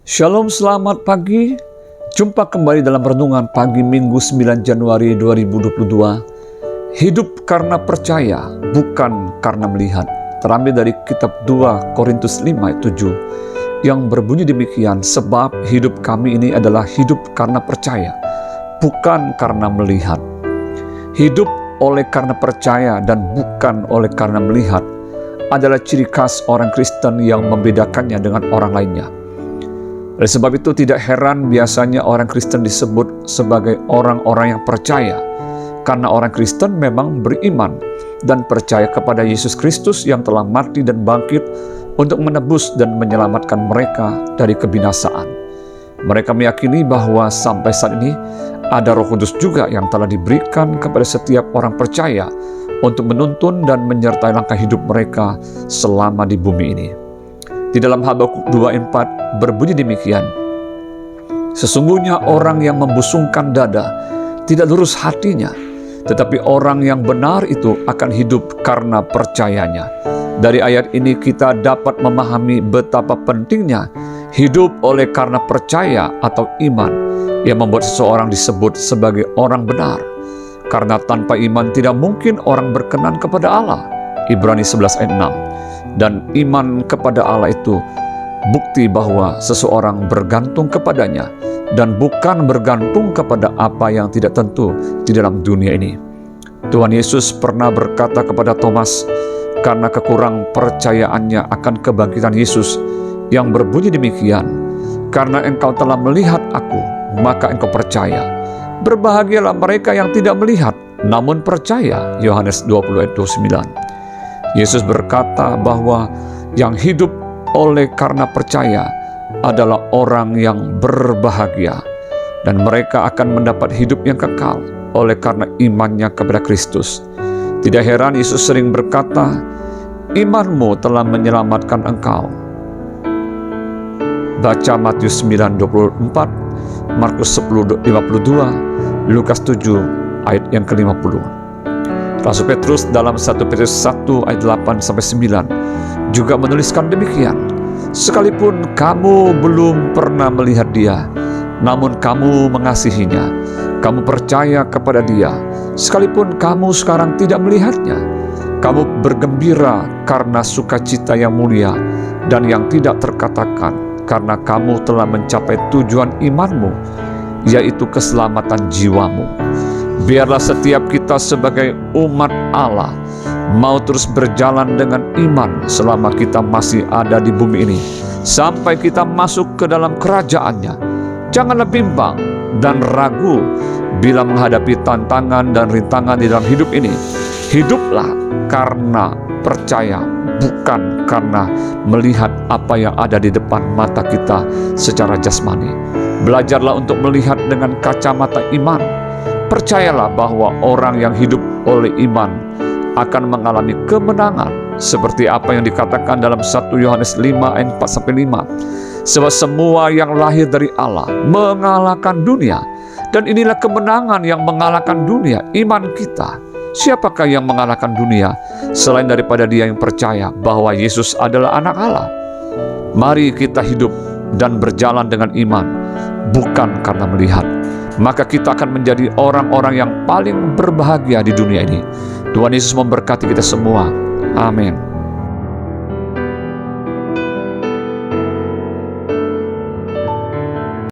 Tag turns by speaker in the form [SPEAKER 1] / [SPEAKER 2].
[SPEAKER 1] Shalom, selamat pagi. Jumpa kembali dalam renungan pagi Minggu 9 Januari 2022. Hidup karena percaya, bukan karena melihat. Terambil dari kitab 2 Korintus 5 ayat 7 yang berbunyi demikian, sebab hidup kami ini adalah hidup karena percaya, bukan karena melihat. Hidup oleh karena percaya dan bukan oleh karena melihat adalah ciri khas orang Kristen yang membedakannya dengan orang lainnya. Oleh sebab itu tidak heran biasanya orang Kristen disebut sebagai orang-orang yang percaya, karena orang Kristen memang beriman dan percaya kepada Yesus Kristus yang telah mati dan bangkit untuk menebus dan menyelamatkan mereka dari kebinasaan. Mereka meyakini bahwa sampai saat ini ada Roh Kudus juga yang telah diberikan kepada setiap orang percaya untuk menuntun dan menyertai langkah hidup mereka selama di bumi ini. Di dalam Habakuk 2:4 berbunyi demikian, sesungguhnya orang yang membusungkan dada tidak lurus hatinya, tetapi orang yang benar itu akan hidup karena percayanya. Dari ayat ini kita dapat memahami betapa pentingnya hidup oleh karena percaya atau iman yang membuat seseorang disebut sebagai orang benar. Karena tanpa iman tidak mungkin orang berkenan kepada Allah. Ibrani 11 ayat 6. Dan iman kepada Allah itu bukti bahwa seseorang bergantung kepadanya dan bukan bergantung kepada apa yang tidak tentu di dalam dunia ini. Tuhan Yesus pernah berkata kepada Thomas karena kekurang percayaannya akan kebangkitan Yesus yang berbunyi demikian, karena engkau telah melihat aku, maka engkau percaya. Berbahagialah mereka yang tidak melihat namun percaya. Yohanes 20 ayat 29. Yesus berkata bahwa yang hidup oleh karena percaya adalah orang yang berbahagia, dan mereka akan mendapat hidup yang kekal oleh karena imannya kepada Kristus. Tidak heran Yesus sering berkata, imanmu telah menyelamatkan engkau. Baca Matius 9:24, Markus 10:52, Lukas 7 ayat yang ke-50. Rasul Petrus dalam 1 Petrus 1 ayat 8-9 juga menuliskan demikian, sekalipun kamu belum pernah melihat dia, namun kamu mengasihinya, kamu percaya kepada dia, sekalipun kamu sekarang tidak melihatnya, kamu bergembira karena sukacita yang mulia dan yang tidak terkatakan, karena kamu telah mencapai tujuan imanmu, yaitu keselamatan jiwamu. Biarlah setiap kita sebagai umat Allah mau terus berjalan dengan iman selama kita masih ada di bumi ini, sampai kita masuk ke dalam kerajaannya. Janganlah bimbang dan ragu bila menghadapi tantangan dan rintangan di dalam hidup ini. Hiduplah karena percaya, bukan karena melihat apa yang ada di depan mata kita secara jasmani. Belajarlah untuk melihat dengan kacamata iman. Percayalah bahwa orang yang hidup oleh iman akan mengalami kemenangan, seperti apa yang dikatakan dalam 1 Yohanes 5 ayat 4-5. Sebab semua yang lahir dari Allah mengalahkan dunia, dan inilah kemenangan yang mengalahkan dunia, iman kita. Siapakah yang mengalahkan dunia selain daripada dia yang percaya bahwa Yesus adalah anak Allah? Mari kita hidup dan berjalan dengan iman, bukan karena melihat. Maka kita akan menjadi orang-orang yang paling berbahagia di dunia ini. Tuhan Yesus memberkati kita semua. Amin.